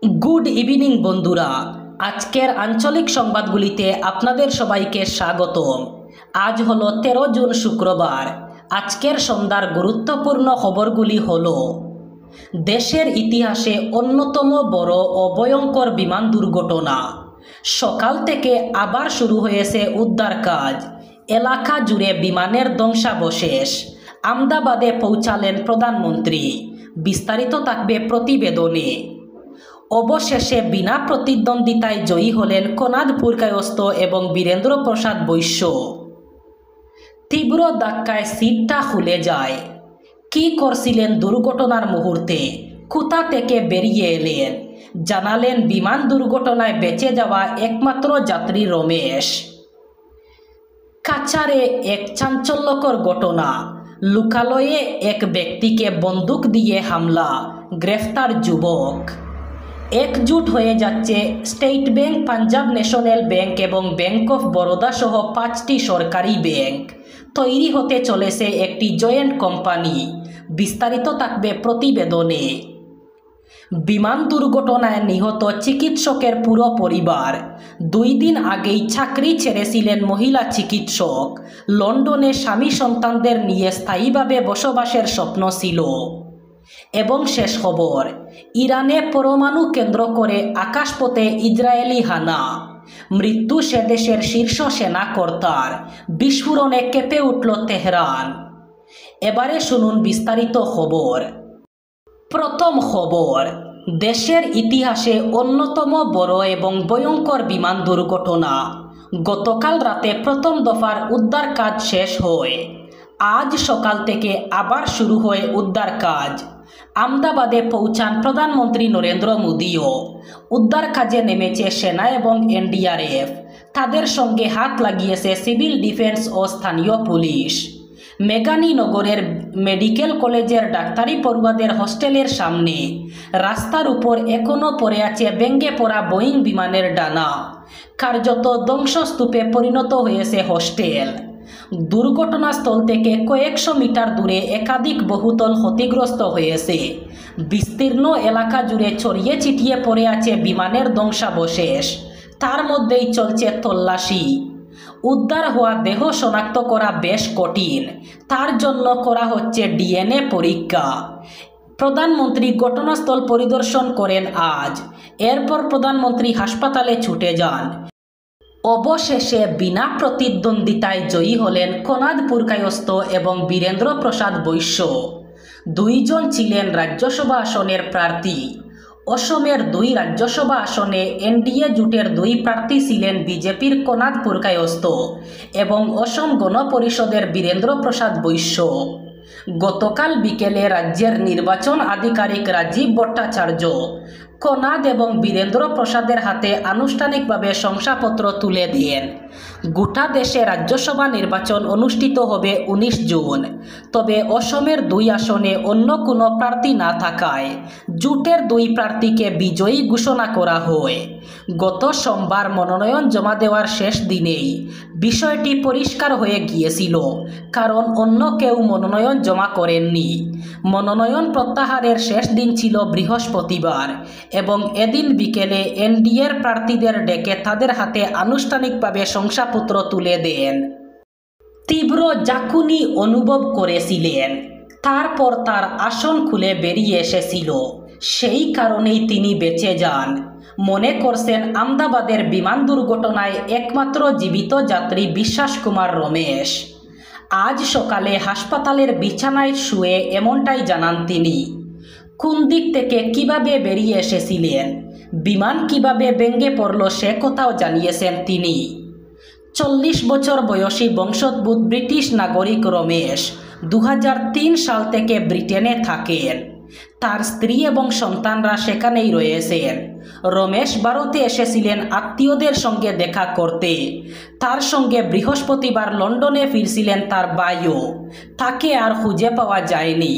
Good evening বন্ধুরা, আজকের আঞ্চলিক সংবাদগুলিতে আপনাদের সবাইকে স্বাগতম। আজ হলো 13 জুন শুক্রবার। আজকের সন্ধ্যার গুরুত্বপূর্ণ খবরগুলি হলো: দেশের ইতিহাসে অন্যতম বড় ও ভয়ঙ্কর বিমান দুর্ঘটনা। সকাল থেকে আবার শুরু হয়েছে উদ্ধার কাজ। এলাকা জুড়ে বিমানের ধ্বংসাবশেষ। আমদাবাদে পৌঁছালেন প্রধানমন্ত্রী। বিস্তারিত থাকবে প্রতিবেদনে। অবশেষে বিনা প্রতিদ্বন্দ্বিতায় জয়ী হলেন কোনাদপুর কায়স্থ এবং বীরেন্দ্র প্রসাদ বৈশ্য। তীব্র ধাক্কায় সিটটা খুলে যায়। কি করছিলেন দুর্ঘটনার মুহূর্তে? কোথা থেকে বেরিয়ে এলেন? জানালেন বিমান দুর্ঘটনায় বেঁচে যাওয়া একমাত্র যাত্রী রমেশ। কাছাড়ে এক চাঞ্চল্যকর ঘটনা। লোকালয়ে এক ব্যক্তিকে বন্দুক দিয়ে হামলা, গ্রেফতার যুবক। একজুট হয়ে যাচ্ছে state bank, Punjab national bank এবং ব্যাংক অফ বরোদা সহ 5টি সরকারি ব্যাংক। তৈরি হতে চলেছে একটি জয়েন্ট কোম্পানি। বিস্তারিত থাকবে প্রতিবেদনে। বিমান দুর্ঘটনায় নিহত চিকিৎসকের পুরো পরিবার। 2 দিন আগেই চাকরি ছেড়েছিলেন মহিলা চিকিৎসক। লন্ডনে স্বামী সন্তানদের নিয়ে স্থায়ীভাবে বসবাসের স্বপ্ন ছিল। এবং শেষ খবর, ইরানে পরমাণু কেন্দ্র করে আকাশপথে ইসরায়েলি হানা। মৃত্যু সে দেশের শীর্ষ সেনা কর্তার। বিস্ফোরণে কেঁপে উঠল তেহরান। এবারে শুনুন বিস্তারিত খবর। প্রথম খবর, দেশের ইতিহাসে অন্যতম বড় এবং ভয়ঙ্কর বিমান দুর্ঘটনা। গতকাল রাতে প্রথম দফার উদ্ধার কাজ শেষ হয়। আজ সকাল থেকে আবার শুরু হয় উদ্ধার কাজ। আমদাবাদে পৌঁছান প্রধানমন্ত্রী নরেন্দ্র মোদিও। উদ্ধার কাজে নেমেছে সেনা এবং এনডিআরএফ। তাদের সঙ্গে হাত লাগিয়েছে সিভিল ডিফেন্স ও স্থানীয় পুলিশ। মেঘানীনগরের মেডিকেল কলেজের ডাক্তারি পড়ুয়াদের হোস্টেলের সামনে রাস্তার উপর এখনও পড়ে আছে ভেঙে পড়া বোয়িং বিমানের ডানা। কার্যত ধ্বংসস্তূপে পরিণত হয়েছে হোস্টেল। দুর্ঘটনাস্থল থেকে কয়েকশো মিটার দূরে একাধিক বহুতল ক্ষতিগ্রস্ত হয়েছে। বিস্তীর্ণ এলাকা জুড়ে ছড়িয়ে ছিটিয়ে পড়ে আছে বিমানের ধ্বংসাবশেষ। তার মধ্যেই চলছে তল্লাশি। উদ্ধার হওয়া দেহ শনাক্ত করা বেশ কঠিন। তার জন্য করা হচ্ছে ডিএনএ পরীক্ষা। প্রধানমন্ত্রী ঘটনাস্থল পরিদর্শন করেন আজ। এরপর প্রধানমন্ত্রী হাসপাতালে ছুটে যান। অবশেষে বিনা প্রতিদ্বন্দ্বিতায় জয়ী হলেন কোনাদপুর কায়স্থ এবং বীরেন্দ্র প্রসাদ বৈশ্য। 2 জন ছিলেন রাজ্যসভা আসনের প্রার্থী। অসমের 2 রাজ্যসভা আসনে এনডিএ জোটের 2 প্রার্থী ছিলেন বিজেপির কোনাদপুর কায়স্থ এবং অসম গণ পরিষদের বীরেন্দ্র প্রসাদ বৈশ্য। গতকাল বিকেলে রাজ্যের নির্বাচন আধিকারিক রাজীব ভট্টাচার্য কোনাদ এবং বীরেন্দ্র প্রসাদের হাতে আনুষ্ঠানিকভাবে শংসাপত্র তুলে দেন। গোটা দেশে রাজ্যসভা নির্বাচন অনুষ্ঠিত হবে 19 জুন। তবে অসমের 2 আসনে অন্য কোনো প্রার্থী না থাকায় জোটের 2 প্রার্থীকে বিজয়ী ঘোষণা করা হয়। গত সোমবার মনোনয়ন জমা দেওয়ার শেষ দিনেই বিষয়টি পরিষ্কার হয়ে গিয়েছিল, কারণ অন্য কেউ মনোনয়ন জমা করেননি। মনোনয়ন প্রত্যাহারের শেষ দিন ছিল বৃহস্পতিবার এবং এদিন বিকেলে এনডিএর প্রার্থীদের ডেকে তাদের হাতে আনুষ্ঠানিকভাবে শংসাপত্র তুলে দেন। তীব্র ঝাঁকুনি অনুভব করেছিলেন। তারপর তার আসন খুলে বেরিয়ে এসেছিল। সেই কারণেই তিনি বেঁচে যান। মনে করছেন আমদাবাদের বিমান দুর্ঘটনায় একমাত্র জীবিত যাত্রী বিশ্বাস কুমার রমেশ। আজ সকালে হাসপাতালের বিছানায় শুয়ে এমনটাই জানান তিনি। কোন দিক থেকে কিভাবে বেরিয়ে এসেছিলেন, বিমান কিভাবে ভেঙে পড়ল সে কথাও জানিয়েছেন তিনি। 40 বছর বয়সী বংশোদ্ভূত ব্রিটিশ নাগরিক রমেশ 2003 সাল থেকে ব্রিটেনে থাকেন। তার স্ত্রী এবং সন্তানরা সেখানেই রয়েছেন। রমেশ ভারতে এসেছিলেন আত্মীয়দের সঙ্গে দেখা করতে। তার সঙ্গে বৃহস্পতিবার লন্ডনে ফিরছিলেন তার ভাইও। তাকে আর খুঁজে পাওয়া যায়নি।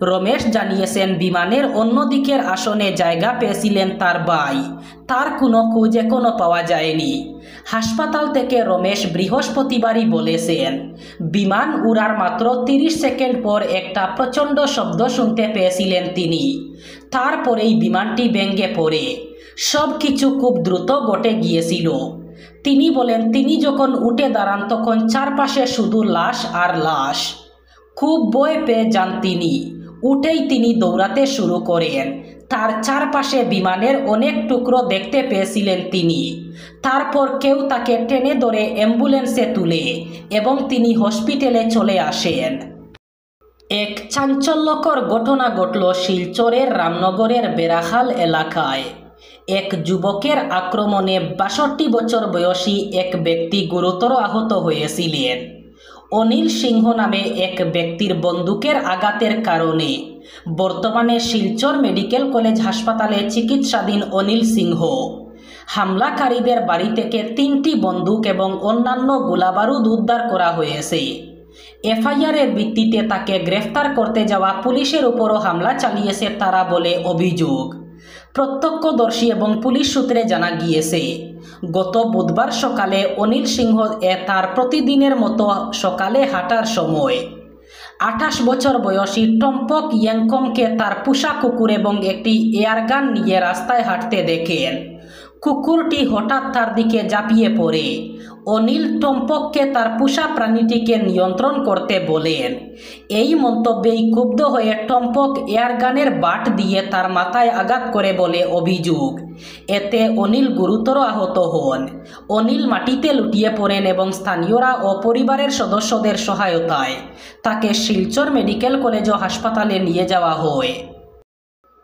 রমেশ জানিয়েছেন বিমানের অন্য দিকের আসনে জায়গা পেয়েছিলেন তার ভাই। তার কোনো খোঁজ এখনো পাওয়া যায়নি। হাসপাতাল থেকে রমেশ বৃহস্পতিবারই বলেছেন বিমান উড়ার মাত্র 30 সেকেন্ড পর একটা প্রচণ্ড শব্দ শুনতে পেয়েছিলেন তিনি। তারপরেই বিমানটি ভেঙে পড়ে। সব কিছু খুব দ্রুত ঘটে গিয়েছিল। তিনি বলেন তিনি যখন উঠে দাঁড়ান তখন চারপাশে শুধু লাশ আর লাশ। খুব ভয় পেয়ে যান তিনি। উঠেই তিনি দৌড়াতে শুরু করেন। তার চারপাশে বিমানের অনেক টুকরো দেখতে পেয়েছিলেন তিনি। তারপর কেউ তাকে টেনে ধরে অ্যাম্বুলেন্সে তুলে এবং তিনি হসপিটালে চলে আসেন। এক চাঞ্চল্যকর ঘটনা ঘটল শিলচরের রামনগরের বেড়াখাল এলাকায়। এক যুবকের আক্রমণে 62 বছর বয়সী এক ব্যক্তি গুরুতর আহত হয়েছিলেন। অনিল সিংহ নামে এক ব্যক্তির বন্দুকের আঘাতের কারণে বর্তমানে শিলচর মেডিকেল কলেজ হাসপাতালে চিকিৎসাধীন অনিল সিংহ। হামলাকারীদের বাড়ি থেকে 3টি বন্দুক এবং অন্যান্য গোলাবারুদ উদ্ধার করা হয়েছে। এফআইআরের ভিত্তিতে তাকে গ্রেফতার করতে যাওয়া পুলিশের উপরও হামলা চালিয়েছে তারা বলে অভিযোগ। প্রত্যক্ষদর্শী এবং পুলিশ সূত্রে জানা গিয়েছে গত বুধবার সকালে অনিল সিংহ তার প্রতিদিনের মতো সকালে হাঁটার সময় 28 বছর বয়সী টম্পক ইয়াংকমকে তার পোষা কুকুর এবং একটি এয়ারগান নিয়ে রাস্তায় হাঁটতে দেখেন। কুকুরটি হঠাৎ তার দিকে ঝাঁপিয়ে পড়ে। অনিল টম্পককে তার পোষা প্রাণীটিকে নিয়ন্ত্রণ করতে বলেন। এই মন্তব্যেই ক্ষুব্ধ হয়ে টম্পক এয়ারগানের বাট দিয়ে তার মাথায় আঘাত করে বলে অভিযোগ। এতে অনিল গুরুতর আহত হন। অনিল মাটিতে লুটিয়ে পড়েন এবং স্থানীয়রা ও পরিবারের সদস্যদের সহায়তায় তাকে শিলচর মেডিকেল কলেজ ও হাসপাতালে নিয়ে যাওয়া হয়।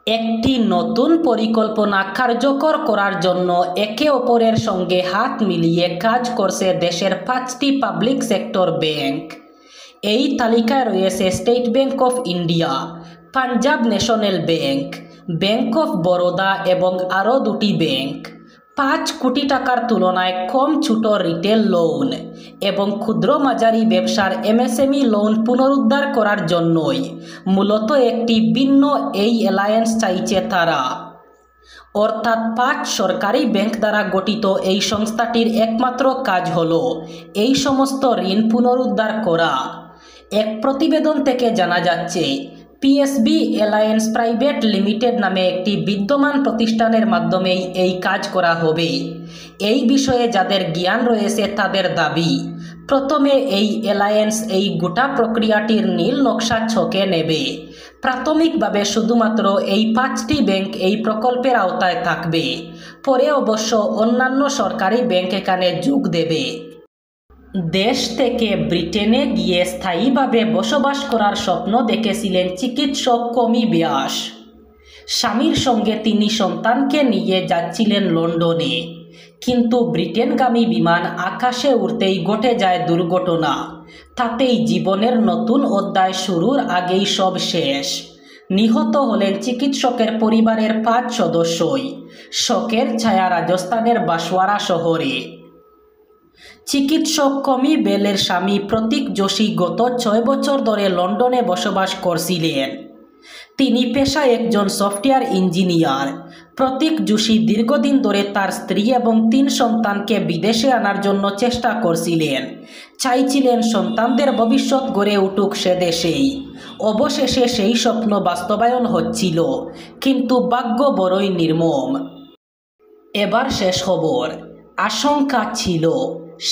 একটি নতুন পরিকল্পনা কার্যকর করার জন্য একে অপরের সঙ্গে হাত মিলিয়ে কাজ করছে দেশের 5টি পাবলিক সেক্টর ব্যাংক। এই তালিকায় রয়েছে state bank of India, Punjab national bank, bank of Baroda এবং আরও 2টি ব্যাংক। 5 কোটি টাকার তুলনায় কম ছোট রিটেল লোন এবং ক্ষুদ্র মাঝারি ব্যবসার এমএসএমই লোন পুনরুদ্ধার করার জন্যই মূলত একটি ভিন্ন এই অ্যালায়েন্স চাইছে তারা। অর্থাৎ 5 সরকারি ব্যাংক দ্বারা গঠিত এই সংস্থাটির একমাত্র কাজ হল এই সমস্ত ঋণ পুনরুদ্ধার করা। এক প্রতিবেদন থেকে জানা যাচ্ছে পিএসবি অ্যালায়েন্স প্রাইভেট লিমিটেড নামে একটি বিদ্যমান প্রতিষ্ঠানের মাধ্যমেই এই কাজ করা হবে। এই বিষয়ে যাদের জ্ঞান রয়েছে তাদের দাবি প্রথমে এই অ্যালায়েন্স এই গোটা প্রক্রিয়াটির নীল নকশা ছকে নেবে। প্রাথমিকভাবে শুধুমাত্র এই 5টি ব্যাংক এই প্রকল্পের আওতায় থাকবে। পরে অবশ্য অন্যান্য সরকারি ব্যাংক এখানে যোগ দেবে। দেশ থেকে ব্রিটেনে গিয়ে স্থায়ীভাবে বসবাস করার স্বপ্ন দেখেছিলেন চিকিৎসক কমি ব্যাস। স্বামীর সঙ্গে তিনি সন্তানকে নিয়ে যাচ্ছিলেন লন্ডনে, কিন্তু ব্রিটেনগামী বিমান আকাশে উড়তেই ঘটে যায় দুর্ঘটনা। তাতেই জীবনের নতুন অধ্যায় শুরুর আগেই সব শেষ। নিহত হলেন চিকিৎসকের পরিবারের 5 সদস্যই। শোকের ছায়া রাজস্থানের বাঁশওয়ারা শহরে। চিকিৎসক কমি বেলের স্বামী প্রতীক যোশী গত 6 বছর ধরে লন্ডনে বসবাস করছিলেন। তিনি পেশায় একজন সফটওয়্যার ইঞ্জিনিয়ার। প্রতীক যোশী দীর্ঘদিন ধরে তার স্ত্রী এবং 3 সন্তানকে বিদেশে আনার জন্য চেষ্টা করছিলেন। চাইছিলেন সন্তানদের ভবিষ্যৎ গড়ে উঠুক সে দেশেই। অবশেষে সেই স্বপ্ন বাস্তবায়ন হচ্ছিল, কিন্তু ভাগ্য বড়ই নির্মম। এবার শেষ খবর। আশঙ্কা ছিল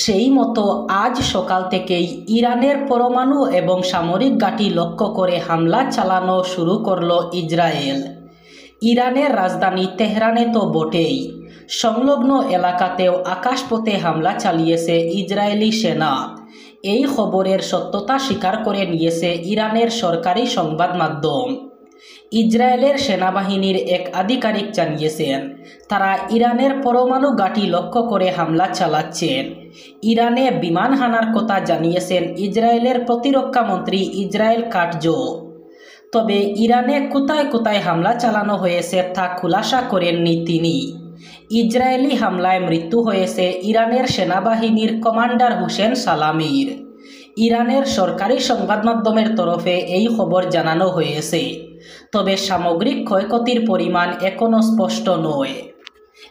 সেই মতো আজ সকাল থেকেই ইরানের পরমাণু এবং সামরিক ঘাঁটি লক্ষ্য করে হামলা চালানো শুরু করল ইসরায়েল। ইরানের রাজধানী তেহরানে তো বটেই, সংলগ্ন এলাকাতেও আকাশপথে হামলা চালিয়েছে ইসরায়েলি সেনা। এই খবরের সত্যতা স্বীকার করে নিয়েছে ইরানের সরকারি সংবাদ মাধ্যম। ইসরায়েলের সেনাবাহিনীর এক আধিকারিক জানিয়েছেন তারা ইরানের পরমাণু ঘাঁটি লক্ষ্য করে হামলা চালাচ্ছেন। ইরানে বিমান হানার কথা জানিয়েছেন ইসরায়েলের প্রতিরক্ষা মন্ত্রী ইসরায়েল কাটজ। তবে ইরানে কোথায় কোথায় হামলা চালানো হয়েছে তা খুলাসা করেননি তিনি। ইসরায়েলি হামলায় মৃত্যু হয়েছে ইরানের সেনাবাহিনীর কমান্ডার হুসেন সালামির। ইরানের সরকারি সংবাদ মাধ্যমের তরফে এই খবর জানানো হয়েছে, তবে সামগ্রিক ক্ষয়ক্ষতির পরিমাণ এখনও স্পষ্ট নয়।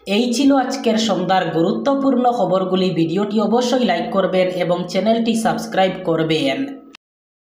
এই ছিল আজকের সন্ধ্যার গুরুত্বপূর্ণ খবরগুলি। ভিডিওটি অবশ্যই লাইক করবেন এবং চ্যানেলটি সাবস্ক্রাইব করবেন।